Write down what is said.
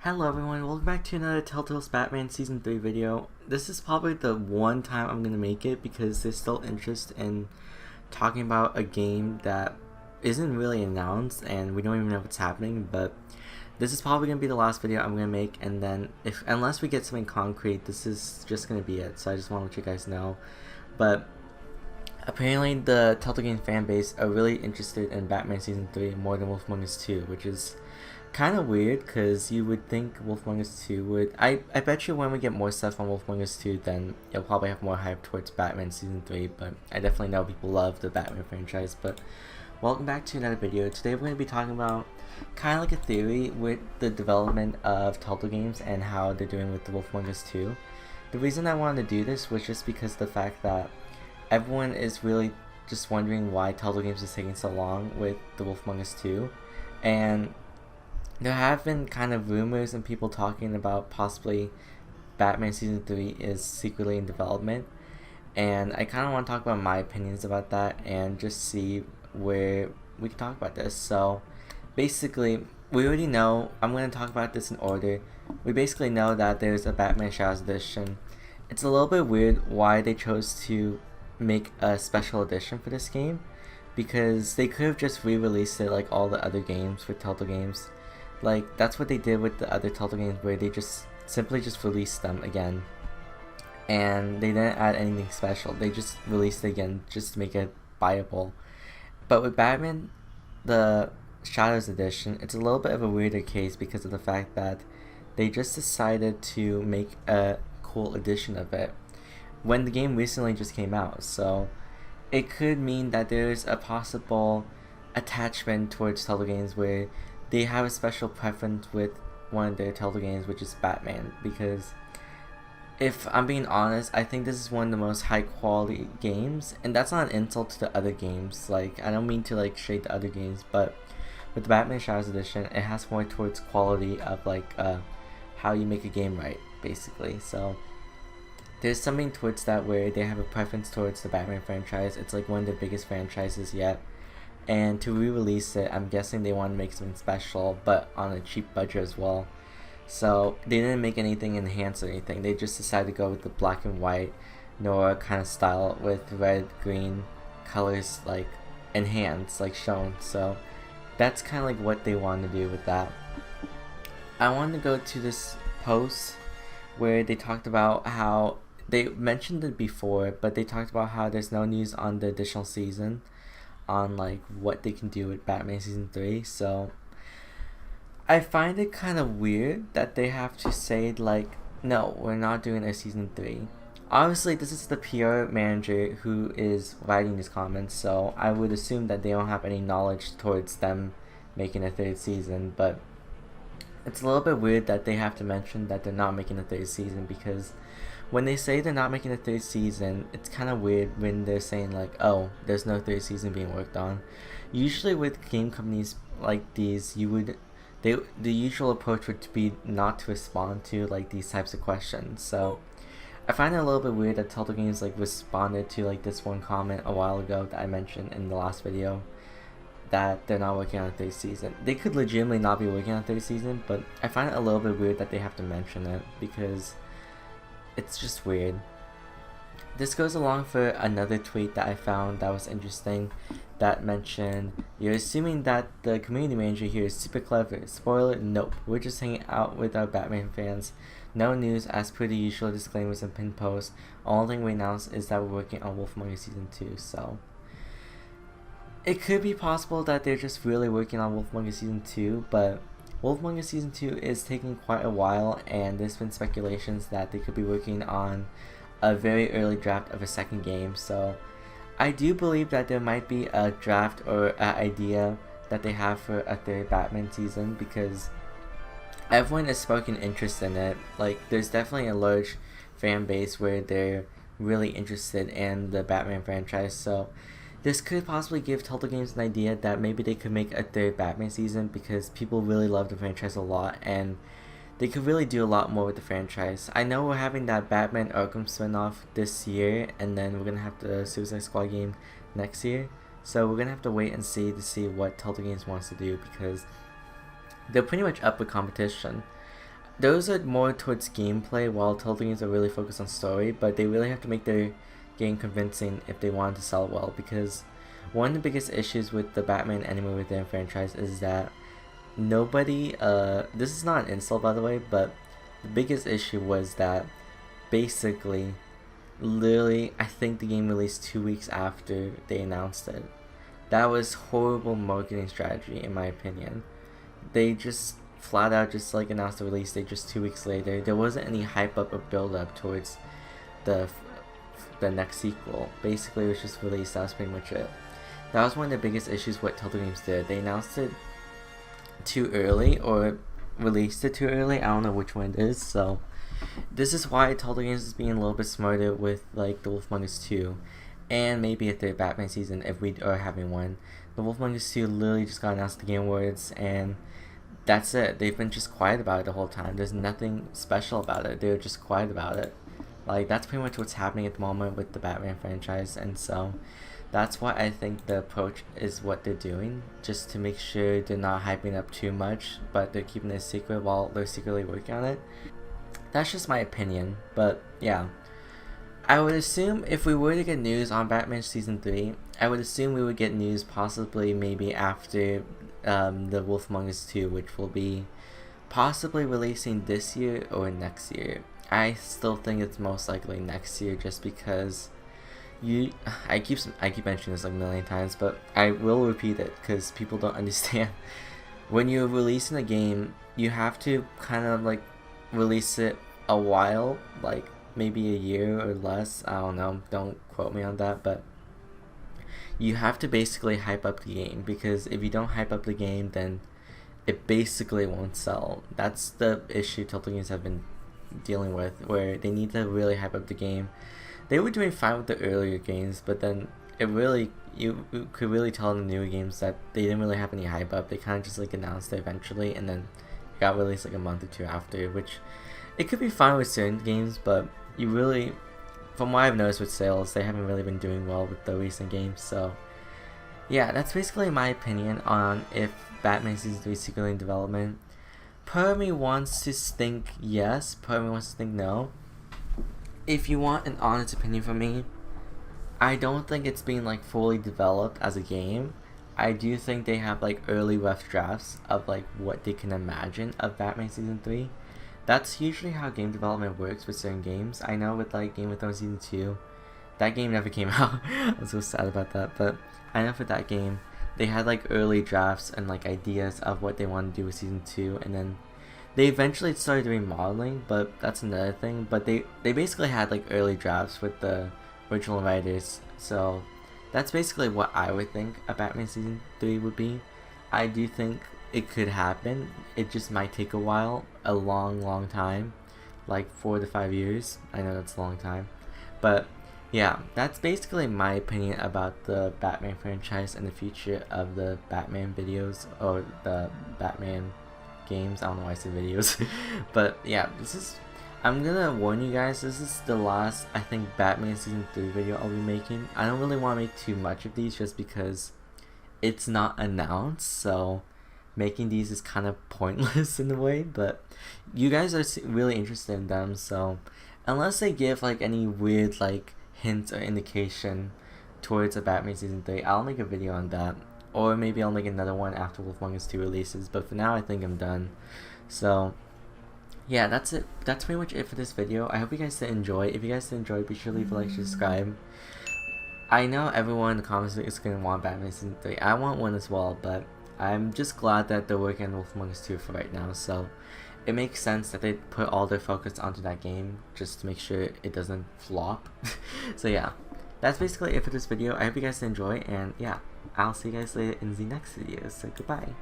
Hello everyone, welcome back to another Telltale's Batman Season 3 video. This is probably the one time I'm going to make it because there's still interest in talking about a game that isn't really announced and we don't even know what's happening, but this is probably going to be the last video I'm going to make, and then unless we get something concrete, this is just going to be it, so I just want to let you guys know. But apparently the Telltale Games fan base are really interested in Batman Season 3 more than Wolf Among Us 2, which is kind of weird because you would think Wolf Among Us 2 would. I bet you when we get more stuff on Wolf Among Us 2, then you'll probably have more hype towards Batman Season 3, but I definitely know people love the Batman franchise. But welcome back to another video. Today we're going to be talking about kind of like a theory with the development of Telltale Games and how they're doing with the Wolf Among Us 2. The reason I wanted to do this was just because of the fact that everyone is really just wondering why Telltale Games is taking so long with the Wolf Among Us 2, and there have been kind of rumors and people talking about possibly Batman Season 3 is secretly in development, and I kind of want to talk about my opinions about that and just see where we can talk about this. So basically, we already know, I'm going to talk about this in order. We basically know that there's a Batman Shadows edition. It's a little bit weird why they chose to make a special edition for this game, because they could have just re-released it like all the other games for Telltale Games. Like, that's what they did with the other Telltale games, where they just simply just released them again, and they didn't add anything special. They just released it again just to make it buyable. But with Batman, the Shadows edition, it's a little bit of a weirder case because of the fact that they just decided to make a cool edition of it when the game recently just came out. So it could mean that there's a possible attachment towards Telltale games where they have a special preference with one of their Telltale games, which is Batman, because if I'm being honest, I think this is one of the most high quality games, and that's not an insult to the other games. Like, I don't mean to like shade the other games, but with the Batman Shadows edition, it has more towards quality of like how you make a game right, basically. So there's something towards that where they have a preference towards the Batman franchise. It's like one of the biggest franchises yet. And to re-release it, I'm guessing they want to make something special, but on a cheap budget as well. So they didn't make anything enhanced or anything. They just decided to go with the black and white Noir kind of style with red, green colors like enhanced, like shown. So that's kind of like what they wanted to do with that. I wanted to go to this post where they talked about how they mentioned it before, but they talked about how there's no news on the additional season, on like what they can do with Batman Season 3. So I find it kind of weird that they have to say like, no, we're not doing a Season 3. Obviously this is the PR manager who is writing these comments, so I would assume that they don't have any knowledge towards them making a third season, but it's a little bit weird that they have to mention that they're not making a third season, because when they say they're not making a third season, it's kind of weird when they're saying like, oh, there's no third season being worked on. Usually with game companies like these, the usual approach would be not to respond to like these types of questions. So I find it a little bit weird that Telltale Games like responded to like this one comment a while ago that I mentioned in the last video, that they're not working on a third season. They could legitimately not be working on a third season, but I find it a little bit weird that they have to mention it, because it's just weird. This goes along for another tweet that I found that was interesting, that mentioned, you're assuming that the community manager here is super clever. Spoiler, nope. We're just hanging out with our Batman fans. No news as per the usual disclaimers and pin posts. Only thing we announced is that we're working on Wolf Among Us Season 2, so it could be possible that they're just really working on Wolf Among Us Season 2, but Wolf Among Us Season 2 is taking quite a while, and there's been speculations that they could be working on a very early draft of a second game. So I do believe that there might be a draft or an idea that they have for a third Batman season, because everyone is sparking interest in it. Like, there's definitely a large fan base where they're really interested in the Batman franchise. So this could possibly give Telltale Games an idea that maybe they could make a third Batman season, because people really love the franchise a lot and they could really do a lot more with the franchise. I know we're having that Batman Arkham spinoff this year, and then we're gonna have the Suicide Squad game next year. So we're gonna have to wait and see to see what Telltale Games wants to do, because they're pretty much up with competition. those are more towards gameplay, while Telltale games are really focused on story, but they really have to make their game convincing if they want to sell well, because one of the biggest issues with the Batman animated franchise is that nobody, this is not an insult by the way, but the biggest issue was that basically, literally, I think the game released 2 weeks after they announced it. That was horrible marketing strategy in my opinion. They just flat out just like announced the release date just 2 weeks later. There wasn't any hype up or build up towards the next sequel. Basically, it was just released. That was pretty much it. That was one of the biggest issues what Telltale Games did. They announced it too early or released it too early. I don't know which one it is. So this is why Telltale Games is being a little bit smarter with like The Wolf Among Us 2, and maybe a third Batman season if we are having one. The Wolf Among Us 2 literally just got announced at the Game Awards, and that's it. They've been just quiet about it the whole time. There's nothing special about it. They're just quiet about it. Like, that's pretty much what's happening at the moment with the Batman franchise, and so that's why I think the approach is what they're doing, just to make sure they're not hyping up too much, but they're keeping it a secret while they're secretly working on it. That's just my opinion, but yeah. I would assume if we were to get news on Batman Season 3, I would assume we would get news possibly maybe after The Wolf Among Us 2, which will be possibly releasing this year or next year. I still think it's most likely next year, just because I keep mentioning this like a million times, but I will repeat it because people don't understand. When you're releasing a game, you have to kind of like release it a while, like maybe a year or less. I don't know, don't quote me on that, but you have to basically hype up the game, because if you don't hype up the game, then it basically won't sell. That's the issue Telltale Games have been dealing with, where they need to really hype up the game. They were doing fine with the earlier games, but then you could really tell in the newer games that they didn't really have any hype up. They kind of just like announced it eventually, and then it got released like a month or two after, which it could be fine with certain games, but you really, from what I've noticed with sales, they haven't really been doing well with the recent games. So yeah, that's basically my opinion on if Batman Season 3 is secretly in development. Part of me wants to think yes, part of me wants to think no. If you want an honest opinion from me, I don't think it's being like fully developed as a game. I do think they have like early rough drafts of like what they can imagine of Batman Season 3. That's usually how game development works with certain games. I know with like Game of Thrones Season 2, that game never came out. I'm so sad about that, but I know for that game, they had like early drafts and like ideas of what they wanted to do with Season 2, and then they eventually started doing modeling, but that's another thing. But they basically had like early drafts with the original writers, so that's basically what I would think a Batman Season 3 would be. I do think it could happen. It just might take a while, a long time, like 4 to 5 years. I know that's a long time, but yeah, that's basically my opinion about the Batman franchise and the future of the Batman videos or the Batman games. I don't know why I said videos. But yeah, I'm gonna warn you guys, this is the last, I think, Batman Season 3 video I'll be making. I don't really want to make too much of these just because it's not announced, so making these is kind of pointless in a way, but you guys are really interested in them, so unless they give like any weird like hint or indication towards a Batman Season 3, I'll make a video on that. Or maybe I'll make another one after Wolf Among Us 2 releases, but for now I think I'm done. So yeah, that's it. That's pretty much it for this video. I hope you guys did enjoy. If you guys did enjoy, be sure to leave a like, subscribe. I know everyone in the comments is going to want Batman Season 3. I want one as well, but I'm just glad that they're working on Wolf Among Us 2 for right now. So it makes sense that they put all their focus onto that game just to make sure it doesn't flop. So yeah, that's basically it for this video. I hope you guys did enjoy, and yeah, I'll see you guys later in the next video. So goodbye.